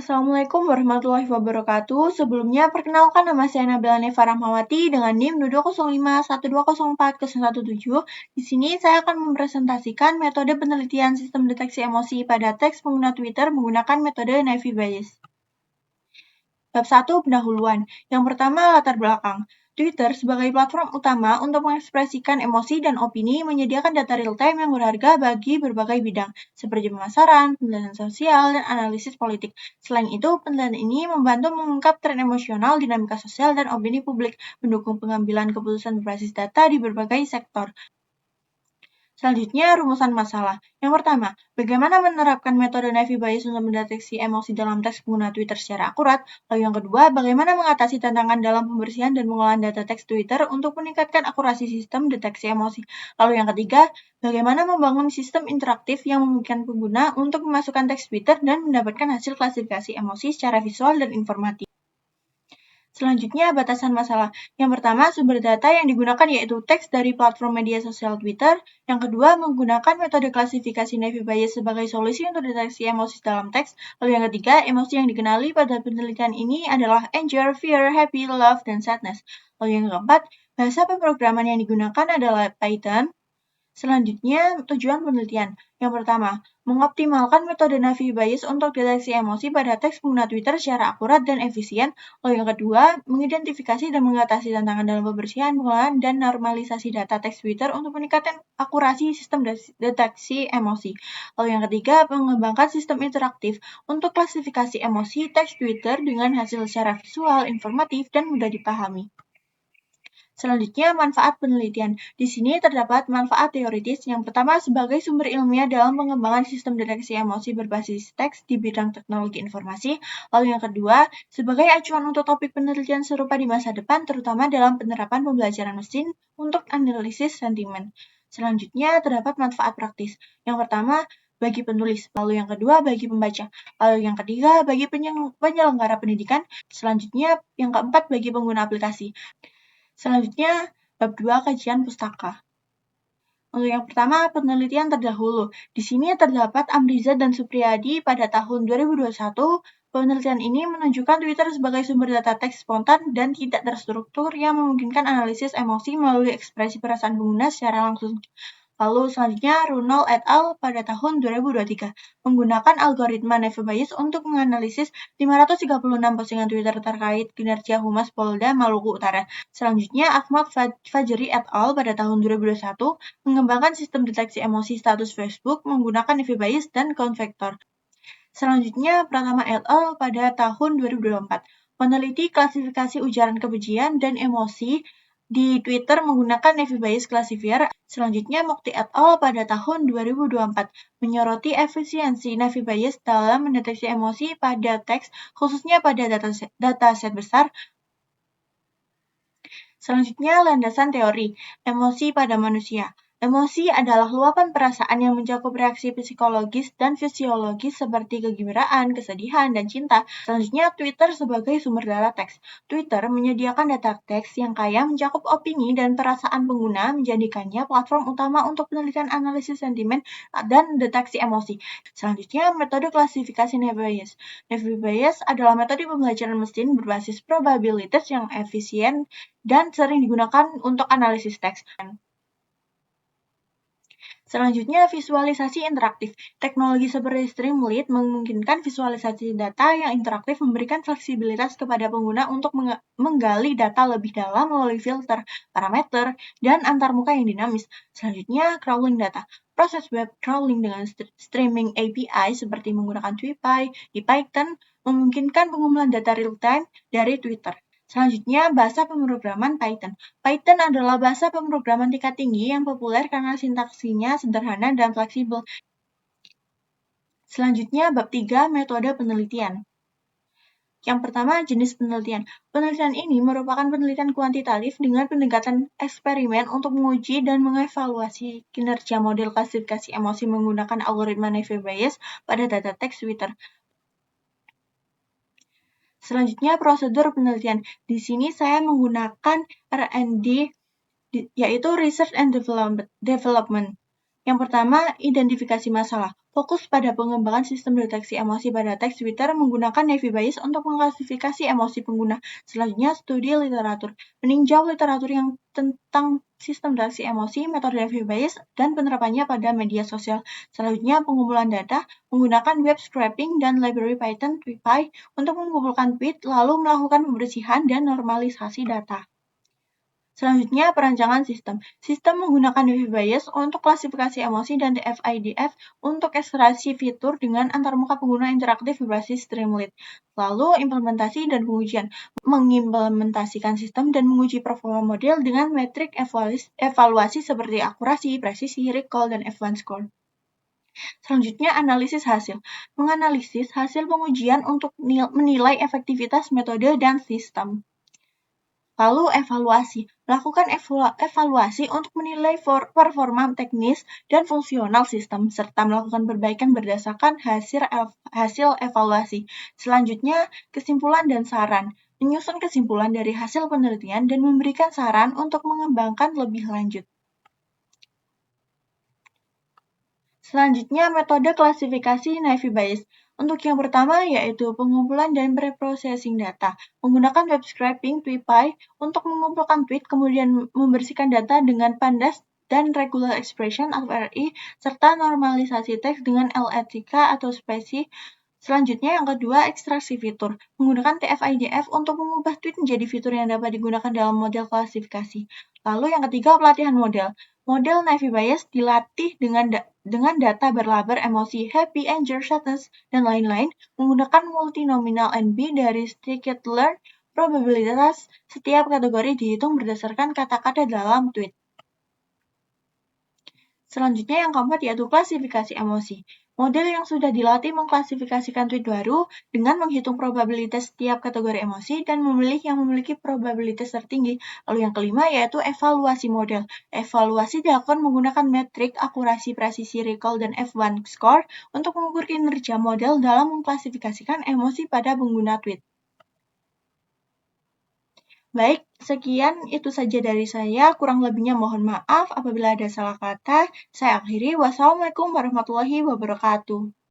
Assalamualaikum warahmatullahi wabarakatuh. Sebelumnya, perkenalkan nama saya Nabila Neva Rahmawati dengan NIM 205120417. Di sini saya akan mempresentasikan metode penelitian sistem deteksi emosi pada teks pengguna Twitter menggunakan metode Naive Bayes. Bab 1. Pendahuluan. Yang pertama, latar belakang. Twitter sebagai platform utama untuk mengekspresikan emosi dan opini menyediakan data real-time yang berharga bagi berbagai bidang, seperti pemasaran, penelitian sosial, dan analisis politik. Selain itu, penelitian ini membantu mengungkap tren emosional, dinamika sosial, dan opini publik, mendukung pengambilan keputusan berbasis data di berbagai sektor. Selanjutnya, rumusan masalah. Yang pertama, bagaimana menerapkan metode Naive Bayes untuk mendeteksi emosi dalam teks pengguna Twitter secara akurat. Lalu yang kedua, bagaimana mengatasi tantangan dalam pembersihan dan pengolahan data teks Twitter untuk meningkatkan akurasi sistem deteksi emosi. Lalu yang ketiga, bagaimana membangun sistem interaktif yang memungkinkan pengguna untuk memasukkan teks Twitter dan mendapatkan hasil klasifikasi emosi secara visual dan informatif. Selanjutnya, batasan masalah. Yang pertama, sumber data yang digunakan yaitu teks dari platform media sosial Twitter. Yang kedua, menggunakan metode klasifikasi Naive Bayes sebagai solusi untuk deteksi emosi dalam teks. Lalu yang ketiga, emosi yang dikenali pada penelitian ini adalah anger, fear, happy, love, dan sadness. Lalu yang keempat, bahasa pemrograman yang digunakan adalah Python. Selanjutnya, tujuan penelitian. Yang pertama, mengoptimalkan metode Naive Bayes untuk deteksi emosi pada teks pengguna Twitter secara akurat dan efisien. Lalu yang kedua, mengidentifikasi dan mengatasi tantangan dalam pembersihan, pengolahan, dan normalisasi data teks Twitter untuk meningkatkan akurasi sistem deteksi emosi. Lalu yang ketiga, mengembangkan sistem interaktif untuk klasifikasi emosi teks Twitter dengan hasil secara visual, informatif, dan mudah dipahami. Selanjutnya, manfaat penelitian. Di sini terdapat manfaat teoritis. Yang pertama, sebagai sumber ilmiah dalam pengembangan sistem deteksi emosi berbasis teks di bidang teknologi informasi. Lalu yang kedua, sebagai acuan untuk topik penelitian serupa di masa depan, terutama dalam penerapan pembelajaran mesin untuk analisis sentimen. Selanjutnya, terdapat manfaat praktis. Yang pertama, bagi penulis, lalu yang kedua bagi pembaca, lalu yang ketiga bagi penyelenggara pendidikan, selanjutnya yang keempat bagi pengguna aplikasi. Selanjutnya, bab 2 kajian pustaka. Untuk yang pertama, penelitian terdahulu. Di sini terdapat Amriza dan Supriyadi pada tahun 2021. Penelitian ini menunjukkan Twitter sebagai sumber data teks spontan dan tidak terstruktur yang memungkinkan analisis emosi melalui ekspresi perasaan pengguna secara langsung. Lalu selanjutnya, Runol et al. Pada tahun 2023 menggunakan algoritma Naive Bayes untuk menganalisis 536 postingan Twitter terkait kinerja Humas Polda Maluku Utara. Selanjutnya, Ahmad Fajri et al. Pada tahun 2021 mengembangkan sistem deteksi emosi status Facebook menggunakan Naive Bayes dan konvektor. Selanjutnya, Pratama et al. Pada tahun 2024 meneliti klasifikasi ujaran kebencian dan emosi di Twitter menggunakan Naive Bayes Classifier. Selanjutnya, Mukti et al. Pada tahun 2024 menyoroti efisiensi Naive Bayes dalam mendeteksi emosi pada teks, khususnya pada dataset besar. Selanjutnya, landasan teori emosi pada manusia. Emosi adalah luapan perasaan yang mencakup reaksi psikologis dan fisiologis seperti kegembiraan, kesedihan, dan cinta. Selanjutnya, Twitter sebagai sumber data teks. Twitter menyediakan data teks yang kaya mencakup opini dan perasaan pengguna, menjadikannya platform utama untuk penelitian analisis sentimen dan deteksi emosi. Selanjutnya, metode klasifikasi Naive Bayes. Naive Bayes adalah metode pembelajaran mesin berbasis probabilitas yang efisien dan sering digunakan untuk analisis teks. Selanjutnya, visualisasi interaktif. Teknologi seperti Streamlit memungkinkan visualisasi data yang interaktif memberikan fleksibilitas kepada pengguna untuk menggali data lebih dalam melalui filter, parameter, dan antarmuka yang dinamis. Selanjutnya, crawling data. Proses web crawling dengan streaming API seperti menggunakan TweetPy di Python memungkinkan pengumpulan data real-time dari Twitter. Selanjutnya, bahasa pemrograman Python. Python adalah bahasa pemrograman tingkat tinggi yang populer karena sintaksinya sederhana dan fleksibel. Selanjutnya, bab 3, metode penelitian. Yang pertama, jenis penelitian. Penelitian ini merupakan penelitian kuantitatif dengan pendekatan eksperimen untuk menguji dan mengevaluasi kinerja model klasifikasi emosi menggunakan algoritma Naive Bayes pada data teks Twitter. Selanjutnya, prosedur penelitian. Di sini saya menggunakan R&D, yaitu Research and Development. Yang pertama, identifikasi masalah. Fokus pada pengembangan sistem deteksi emosi pada teks Twitter menggunakan Navy Bayes untuk mengklasifikasi emosi pengguna. Selanjutnya, studi literatur. Meninjau literatur yang tentang sistem deteksi emosi, metode Navy Bayes, dan penerapannya pada media sosial. Selanjutnya, pengumpulan data menggunakan web scraping dan library Python NumPy untuk mengumpulkan tweet, lalu melakukan pembersihan dan normalisasi data. Selanjutnya, perancangan sistem. Sistem menggunakan Navy Bayes untuk klasifikasi emosi dan FIDF untuk ekstraksi fitur dengan antarmuka pengguna interaktif berbasis Streamlit. Lalu, implementasi dan pengujian. Mengimplementasikan sistem dan menguji performa model dengan metrik evaluasi seperti akurasi, presisi, recall, dan F1 score. Selanjutnya, analisis hasil. Menganalisis hasil pengujian untuk menilai efektivitas metode dan sistem. Lalu evaluasi. Lakukan evaluasi untuk menilai performa teknis dan fungsional sistem, serta melakukan perbaikan berdasarkan hasil evaluasi. Selanjutnya, kesimpulan dan saran. Menyusun kesimpulan dari hasil penelitian dan memberikan saran untuk mengembangkan lebih lanjut. Selanjutnya, metode klasifikasi Navy Bayes. Untuk yang pertama yaitu pengumpulan dan preprocessing data. Menggunakan web scraping NumPy untuk mengumpulkan tweet, kemudian membersihkan data dengan pandas dan regular expression atau RI, serta normalisasi teks dengan LETK atau spesi. Selanjutnya yang kedua, ekstraksi fitur. Menggunakan TF-IDF untuk mengubah tweet menjadi fitur yang dapat digunakan dalam model klasifikasi. Lalu yang ketiga, pelatihan model. Model Navy Bayes dilatih dengan data berlaber emosi, happy, anger, sadness, dan lain-lain menggunakan multinominal NB dari scikit-learn. Probabilitas setiap kategori dihitung berdasarkan kata-kata dalam tweet. Selanjutnya yang keempat yaitu klasifikasi emosi. Model yang sudah dilatih mengklasifikasikan tweet baru dengan menghitung probabilitas setiap kategori emosi dan memilih yang memiliki probabilitas tertinggi. Lalu yang kelima yaitu evaluasi model. Evaluasi dilakukan menggunakan metrik akurasi, presisi, recall, dan F1 score untuk mengukur kinerja model dalam mengklasifikasikan emosi pada pengguna tweet. Baik, sekian itu saja dari saya. Kurang lebihnya mohon maaf apabila ada salah kata. Saya akhiri. Wassalamualaikum warahmatullahi wabarakatuh.